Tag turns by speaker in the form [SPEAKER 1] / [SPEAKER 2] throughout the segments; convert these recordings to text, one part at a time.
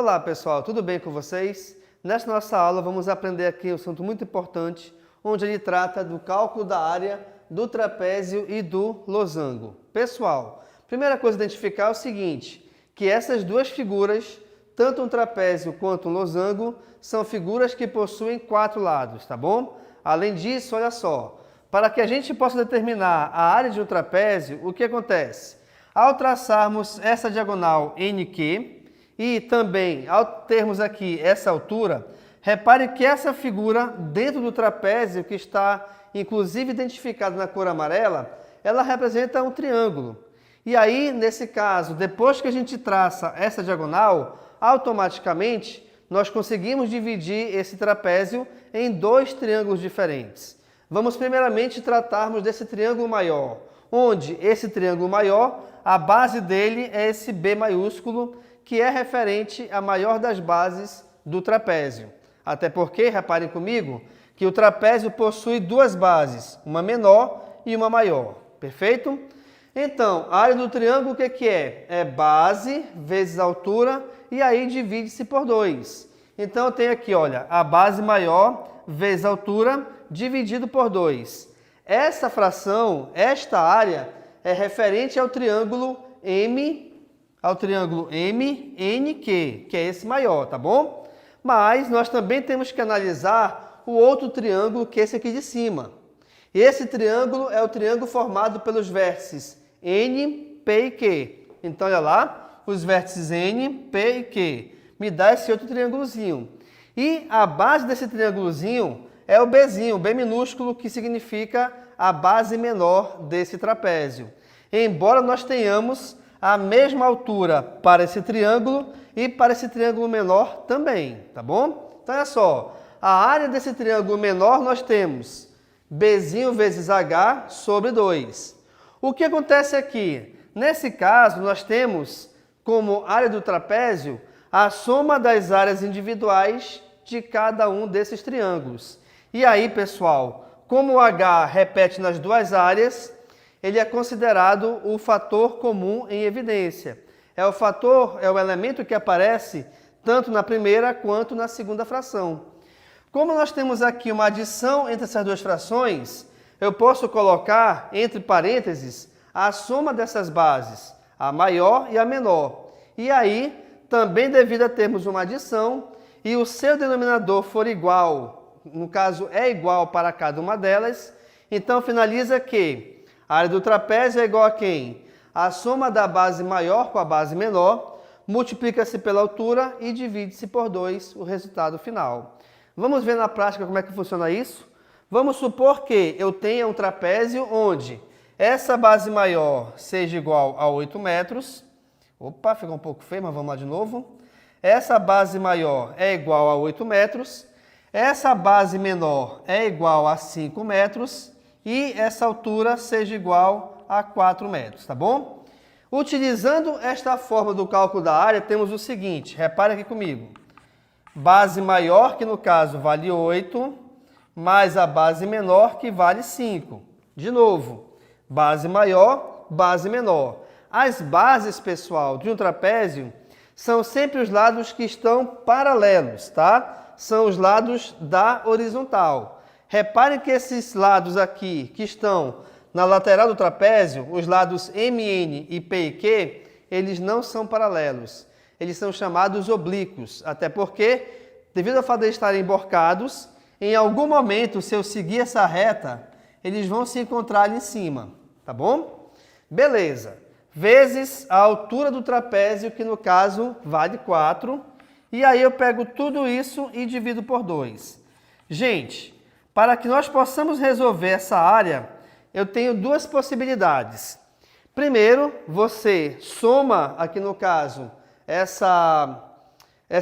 [SPEAKER 1] Olá pessoal, tudo bem com vocês? Nesta nossa aula vamos aprender aqui um assunto muito importante, onde ele trata do cálculo da área do trapézio e do losango. Pessoal, primeira coisa a identificar é o seguinte, que essas duas figuras, tanto um trapézio quanto um losango, são figuras que possuem 4 lados, tá bom? Além disso, olha só, para que a gente possa determinar a área de um trapézio, o que acontece? Ao traçarmos essa diagonal NQ, e também, ao termos aqui essa altura, repare que essa figura dentro do trapézio, que está inclusive identificada na cor amarela, ela representa um triângulo. E aí, nesse caso, depois que a gente traça essa diagonal, automaticamente nós conseguimos dividir esse trapézio em 2 triângulos diferentes. Vamos primeiramente tratarmos desse triângulo maior, onde esse triângulo maior, a base dele é esse B maiúsculo, que é referente à maior das bases do trapézio. Até porque, reparem comigo, que o trapézio possui 2 bases, uma menor e uma maior. Perfeito? Então, a área do triângulo o que é? É base vezes altura e aí divide-se por 2. Então, eu tenho aqui, olha, a base maior vezes altura dividido por 2. Essa fração, esta área, é referente ao triângulo MNQ, que é esse maior, tá bom? Mas nós também temos que analisar o outro triângulo, que é esse aqui de cima. E esse triângulo é o triângulo formado pelos vértices N, P e Q. Então, olha lá, os vértices N, P e Q. Me dá esse outro triângulozinho. E a base desse triângulozinho é o Bzinho, o B minúsculo, que significa a base menor desse trapézio. Embora nós tenhamos a mesma altura para esse triângulo e para esse triângulo menor também, tá bom? Então, olha só, a área desse triângulo menor nós temos Bzinho vezes H sobre 2. O que acontece aqui? Nesse caso, nós temos como área do trapézio a soma das áreas individuais de cada um desses triângulos. E aí, pessoal, como o H repete nas 2 áreas, ele é considerado o fator comum em evidência. É o elemento que aparece tanto na primeira quanto na segunda fração. Como nós temos aqui uma adição entre essas 2 frações, eu posso colocar entre parênteses a soma dessas bases, a maior e a menor. E aí, também devido a termos uma adição e o seu denominador for igual, no caso é igual para cada uma delas, então finaliza que a área do trapézio é igual a quem? A soma da base maior com a base menor, multiplica-se pela altura e divide-se por 2 o resultado final. Vamos ver na prática como é que funciona isso? Vamos supor que eu tenha um trapézio onde essa base maior seja igual a 8 metros. Opa, ficou um pouco feio, mas vamos lá de novo. Essa base maior é igual a 8 metros. Essa base menor é igual a 5 metros. E essa altura seja igual a 4 metros, tá bom? Utilizando esta forma do cálculo da área, temos o seguinte, repare aqui comigo. Base maior, que no caso vale 8, mais a base menor, que vale 5. De novo, base maior, base menor. As bases, pessoal, de um trapézio são sempre os lados que estão paralelos, tá? São os lados da horizontal. Reparem que esses lados aqui, que estão na lateral do trapézio, os lados MN e P e Q, eles não são paralelos. Eles são chamados oblíquos, até porque, devido ao fato de estarem emborcados, em algum momento, se eu seguir essa reta, eles vão se encontrar ali em cima, tá bom? Beleza. Vezes a altura do trapézio, que no caso vale 4, e aí eu pego tudo isso e divido por 2. Gente, para que nós possamos resolver essa área, eu tenho 2 possibilidades. Primeiro, você soma, aqui no caso, essa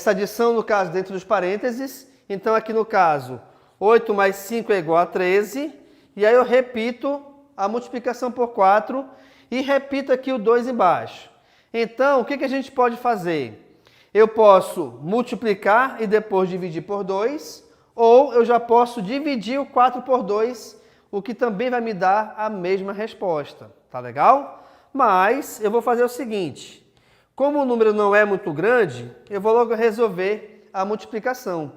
[SPEAKER 1] adição, no caso, dentro dos parênteses. Então, aqui no caso, 8 mais 5 é igual a 13. E aí eu repito a multiplicação por 4 e repito aqui o 2 embaixo. Então, o que a gente pode fazer? Eu posso multiplicar e depois dividir por 2. Ou eu já posso dividir o 4 por 2, o que também vai me dar a mesma resposta. Tá legal? Mas eu vou fazer o seguinte. Como o número não é muito grande, eu vou logo resolver a multiplicação.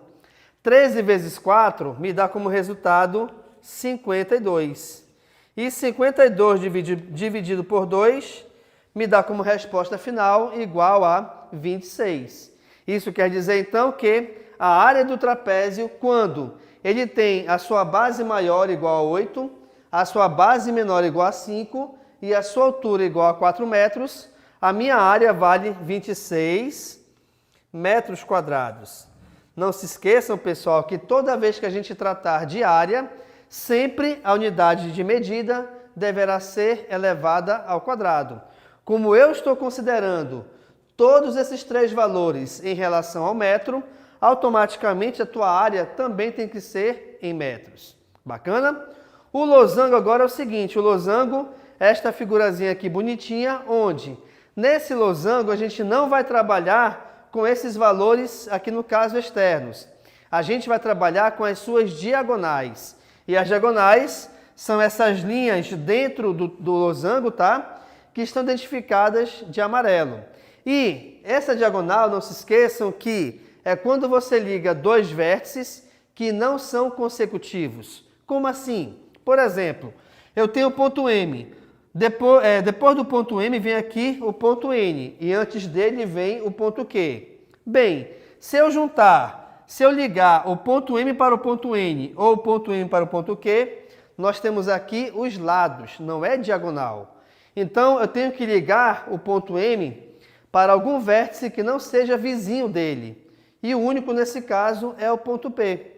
[SPEAKER 1] 13 vezes 4 me dá como resultado 52. E 52 dividido por 2 me dá como resposta final igual a 26. Isso quer dizer, então, que a área do trapézio, quando ele tem a sua base maior igual a 8, a sua base menor igual a 5 e a sua altura igual a 4 metros, a minha área vale 26 metros quadrados. Não se esqueçam, pessoal, que toda vez que a gente tratar de área, sempre a unidade de medida deverá ser elevada ao quadrado. Como eu estou considerando todos esses três valores em relação ao metro, automaticamente a tua área também tem que ser em metros. Bacana? O losango agora é o seguinte, o losango é esta figurazinha aqui bonitinha, onde nesse losango a gente não vai trabalhar com esses valores aqui no caso externos. A gente vai trabalhar com as suas diagonais. E as diagonais são essas linhas dentro do losango, tá? Que estão identificadas de amarelo. E essa diagonal, não se esqueçam que é quando você liga dois vértices que não são consecutivos. Como assim? Por exemplo, eu tenho o ponto M. Depois do ponto M vem aqui o ponto N. E antes dele vem o ponto Q. Bem, se eu ligar o ponto M para o ponto N ou o ponto M para o ponto Q, nós temos aqui os lados, não é diagonal. Então, eu tenho que ligar o ponto M para algum vértice que não seja vizinho dele. E o único nesse caso é o ponto P.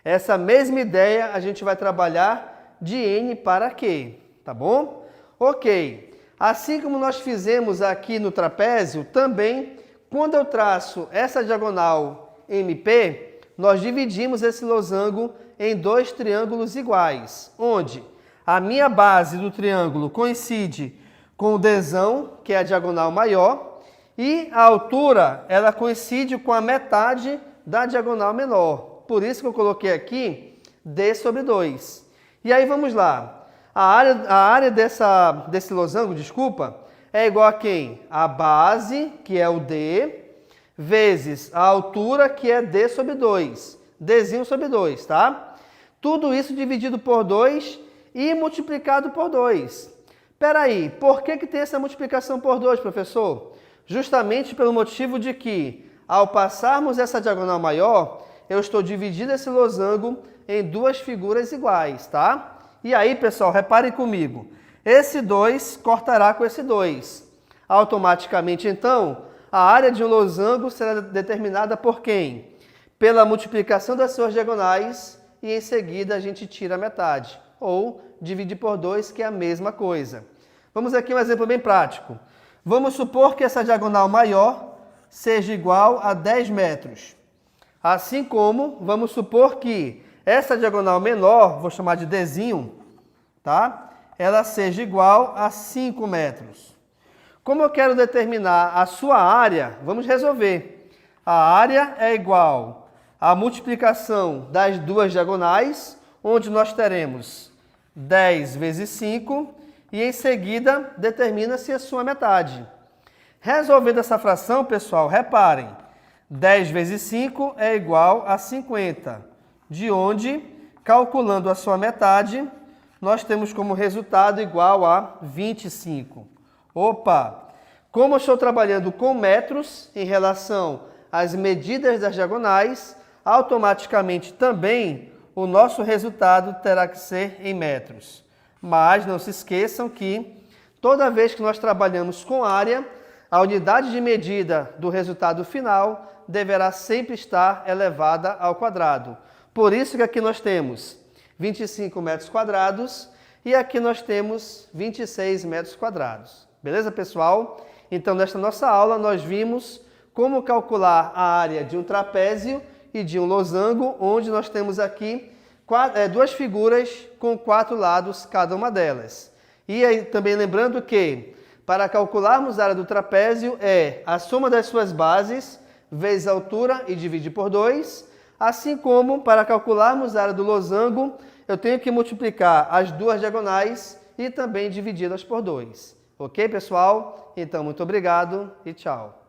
[SPEAKER 1] Essa mesma ideia a gente vai trabalhar de N para Q, tá bom? Ok. Assim como nós fizemos aqui no trapézio, também, quando eu traço essa diagonal MP, nós dividimos esse losango em dois triângulos iguais, onde a minha base do triângulo coincide com o Dzão, que é a diagonal maior, e a altura ela coincide com a metade da diagonal menor. Por isso que eu coloquei aqui D sobre 2. E aí vamos lá. A área desse losango, é igual a quem? A base, que é o D, vezes a altura, que é D sobre 2. Dzinho sobre 2, tá? Tudo isso dividido por 2 e multiplicado por 2. Espera aí, por que tem essa multiplicação por 2, professor? Justamente pelo motivo de que, ao passarmos essa diagonal maior, eu estou dividindo esse losango em duas figuras iguais, tá? E aí, pessoal, reparem comigo. Esse 2 cortará com esse 2. Automaticamente, então, a área de um losango será determinada por quem? Pela multiplicação das suas diagonais e em seguida a gente tira a metade. Ou dividir por 2, que é a mesma coisa. Vamos aqui um exemplo bem prático. Vamos supor que essa diagonal maior seja igual a 10 metros. Assim como vamos supor que essa diagonal menor, vou chamar de Dzinho, tá? Ela seja igual a 5 metros. Como eu quero determinar a sua área, vamos resolver. A área é igual à multiplicação das duas diagonais, onde nós teremos 10 vezes 5, e em seguida determina-se a sua metade. Resolvendo essa fração, pessoal, reparem, 10 vezes 5 é igual a 50, de onde, calculando a sua metade, nós temos como resultado igual a 25. Opa! Como eu estou trabalhando com metros em relação às medidas das diagonais, automaticamente também o nosso resultado terá que ser em metros. Mas não se esqueçam que toda vez que nós trabalhamos com área, a unidade de medida do resultado final deverá sempre estar elevada ao quadrado. Por isso que aqui nós temos 25 metros quadrados e aqui nós temos 26 metros quadrados. Beleza, pessoal? Então, nesta nossa aula, nós vimos como calcular a área de um trapézio e de um losango, onde nós temos aqui duas figuras com 4 lados, cada uma delas. E aí, também lembrando que, para calcularmos a área do trapézio, é a soma das suas bases vezes a altura e dividir por 2, assim como, para calcularmos a área do losango, eu tenho que multiplicar as duas diagonais e também dividi-las por 2. Ok, pessoal? Então, muito obrigado e tchau.